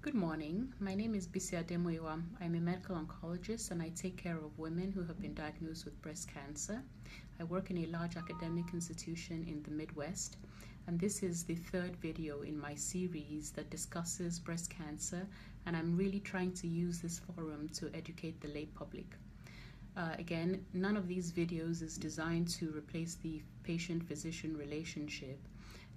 Good morning. My name is Bisi Ademuyiwa. I'm a medical oncologist and I take care of women who have been diagnosed with breast cancer. I work in a large academic institution in the Midwest, and this is the third video in my series that discusses breast cancer, and I'm really trying to use this forum to educate the lay public. Again, none of these videos is designed to replace the patient-physician relationship.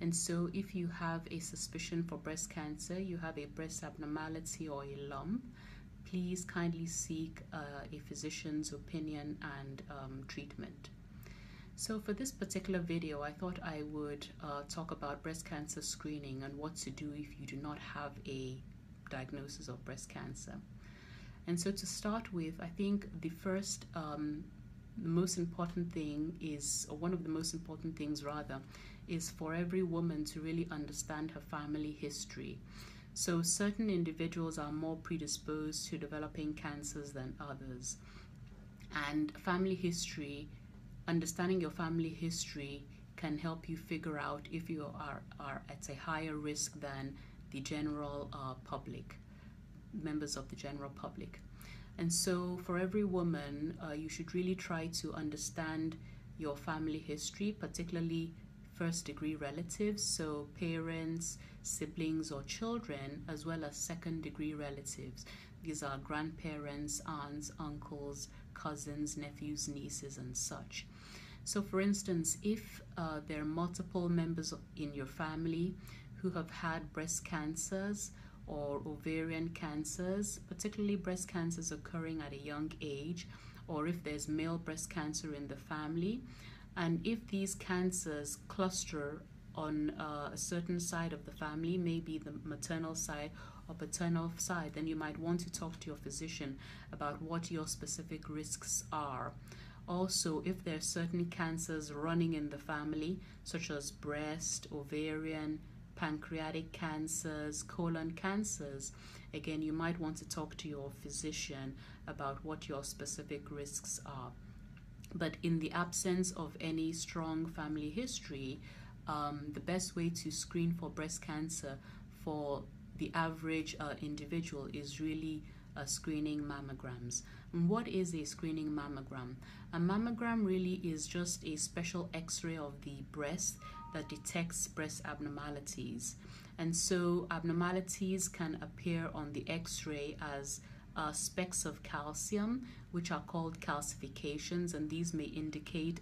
And so if you have a suspicion for breast cancer, you have a breast abnormality or a lump, please kindly seek a physician's opinion and treatment. So for this particular video, I thought I would talk about breast cancer screening and what to do if you do not have a diagnosis of breast cancer. And so to start with, I think the first, the most important thing is, or one of the most important things rather, is for every woman to really understand her family history. So certain individuals are more predisposed to developing cancers than others. And family history, understanding your family history can help you figure out if you are at a higher risk than the general public, members of the general public. And so for every woman, you should really try to understand your family history, particularly first-degree relatives, so parents, siblings, or children, as well as second-degree relatives. These are grandparents, aunts, uncles, cousins, nephews, nieces, and such. So for instance, if there are multiple members in your family who have had breast cancers or ovarian cancers, particularly breast cancers occurring at a young age, or if there's male breast cancer in the family, and if these cancers cluster on a certain side of the family, maybe the maternal side or paternal side, then you might want to talk to your physician about what your specific risks are. Also, if there are certain cancers running in the family, such as breast, ovarian, pancreatic cancers, colon cancers, again, you might want to talk to your physician about what your specific risks are. But in the absence of any strong family history, the best way to screen for breast cancer for the average individual is really screening mammograms. And what is a screening mammogram? A mammogram really is just a special x-ray of the breast that detects breast abnormalities. And so abnormalities can appear on the x-ray as specks of calcium, which are called calcifications, and these may indicate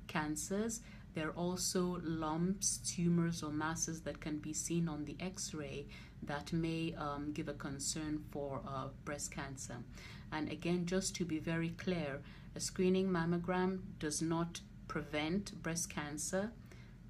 cancers. There are also lumps, tumors, or masses that can be seen on the x-ray that may give a concern for breast cancer. And again, just to be very clear, a screening mammogram does not prevent breast cancer.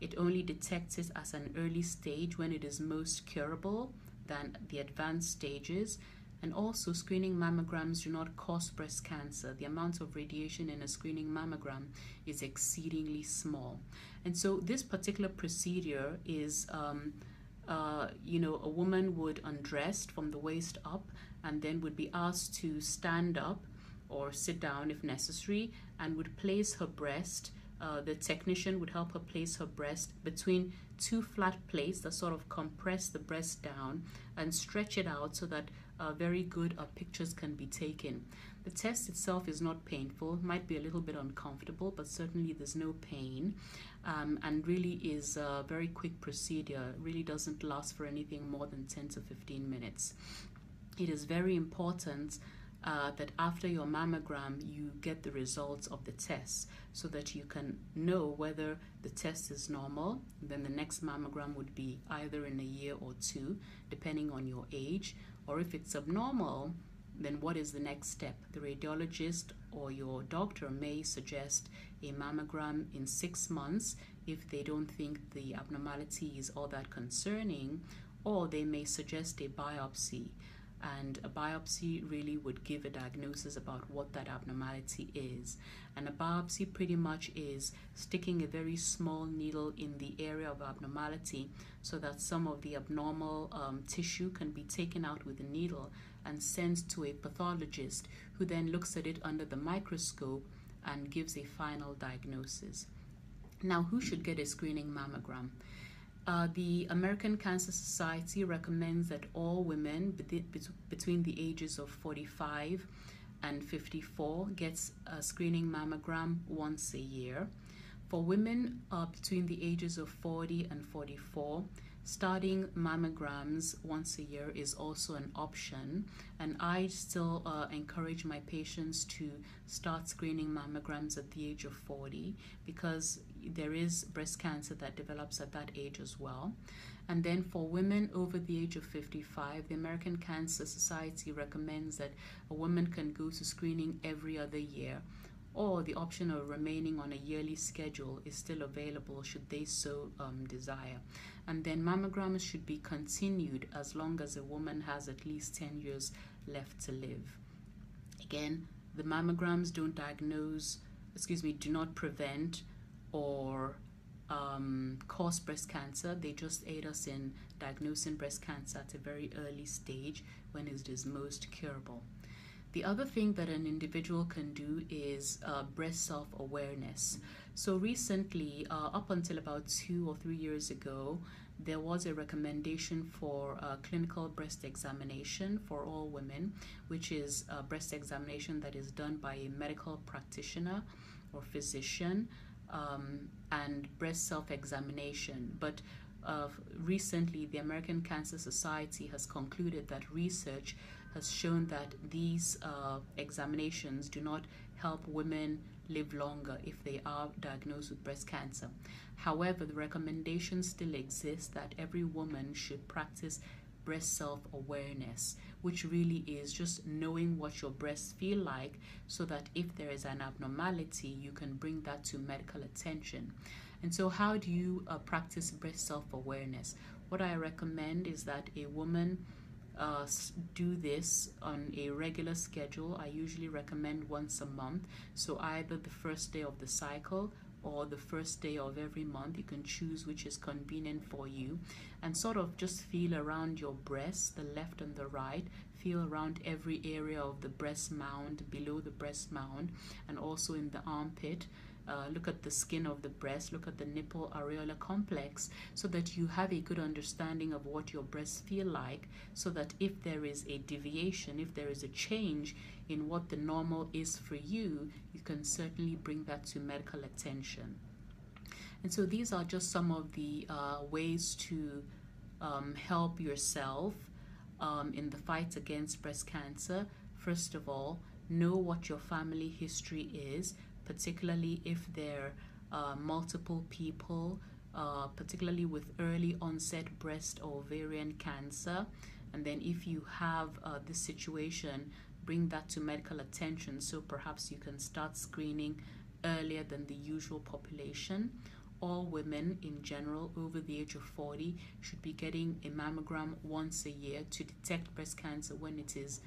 It only detects it as an early stage when it is most curable than the advanced stages. And also, screening mammograms do not cause breast cancer. The amount of radiation in a screening mammogram is exceedingly small. And so this particular procedure is, a woman would undress from the waist up and then would be asked to stand up or sit down if necessary, and would place her breast. The technician would help her place her breast between two flat plates that sort of compress the breast down and stretch it out so that very good pictures can be taken. The test itself is not painful, might be a little bit uncomfortable, but certainly there's no pain, and really is a very quick procedure. It really doesn't last for anything more than 10 to 15 minutes. It is very important that after your mammogram you get the results of the test so that you can know whether the test is normal. Then the next mammogram would be either in a year or two, depending on your age, or if it's abnormal, then what is the next step? The radiologist or your doctor may suggest a mammogram in 6 months if they don't think the abnormality is all that concerning, or they may suggest a biopsy. And a biopsy really would give a diagnosis about what that abnormality is. And a biopsy pretty much is sticking a very small needle in the area of abnormality so that some of the abnormal tissue can be taken out with a needle and sent to a pathologist who then looks at it under the microscope and gives a final diagnosis. Now, who should get a screening mammogram? The American Cancer Society recommends that all women between the ages of 45 and 54 gets a screening mammogram once a year. For women between the ages of 40 and 44, starting mammograms once a year is also an option, and I still encourage my patients to start screening mammograms at the age of 40 because there is breast cancer that develops at that age as well. And then for women over the age of 55, the American Cancer Society recommends that a woman can go to screening every other year, or the option of remaining on a yearly schedule is still available should they so desire. And then mammograms should be continued as long as a woman has at least 10 years left to live. Again, the mammograms do not prevent or cause breast cancer. They just aid us in diagnosing breast cancer at a very early stage when it is most curable. The other thing that an individual can do is breast self-awareness. So recently, up until about 2 or 3 years ago, there was a recommendation for clinical breast examination for all women, which is a breast examination that is done by a medical practitioner or physician, and breast self-examination. But recently, the American Cancer Society has concluded that research has shown that these examinations do not help women live longer if they are diagnosed with breast cancer. However, the recommendation still exists that every woman should practice breast self-awareness, which really is just knowing what your breasts feel like so that if there is an abnormality, you can bring that to medical attention. And so how do you practice breast self-awareness? What I recommend is that a woman do this on a regular schedule. I usually recommend once a month, so either the first day of the cycle or the first day of every month. You can choose which is convenient for you, and sort of just feel around your breasts, the left and the right. Feel around every area of the breast mound, below the breast mound, and also in the armpit. Look at the skin of the breast, look at the nipple areolar complex, so that you have a good understanding of what your breasts feel like, so that if there is a deviation, if there is a change in what the normal is for you, you can certainly bring that to medical attention. And so these are just some of the ways to help yourself in the fight against breast cancer. First of all, know what your family history is, particularly if there are multiple people, particularly with early onset breast or ovarian cancer. And then if you have this situation, bring that to medical attention, so perhaps you can start screening earlier than the usual population. All women in general over the age of 40 should be getting a mammogram once a year to detect breast cancer when it is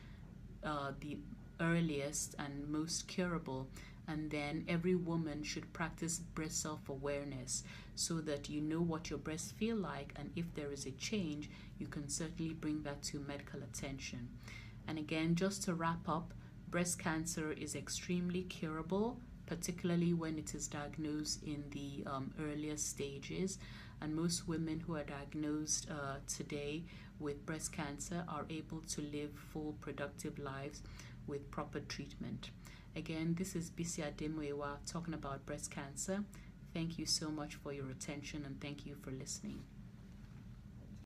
the earliest and most curable. And then every woman should practice breast self-awareness so that you know what your breasts feel like, and if there is a change, you can certainly bring that to medical attention. And again, just to wrap up, breast cancer is extremely curable, particularly when it is diagnosed in the earlier stages. And most women who are diagnosed today with breast cancer are able to live full, productive lives with proper treatment. Again, this is Bisi Ademuyiwa talking about breast cancer. Thank you so much for your attention, and thank you for listening.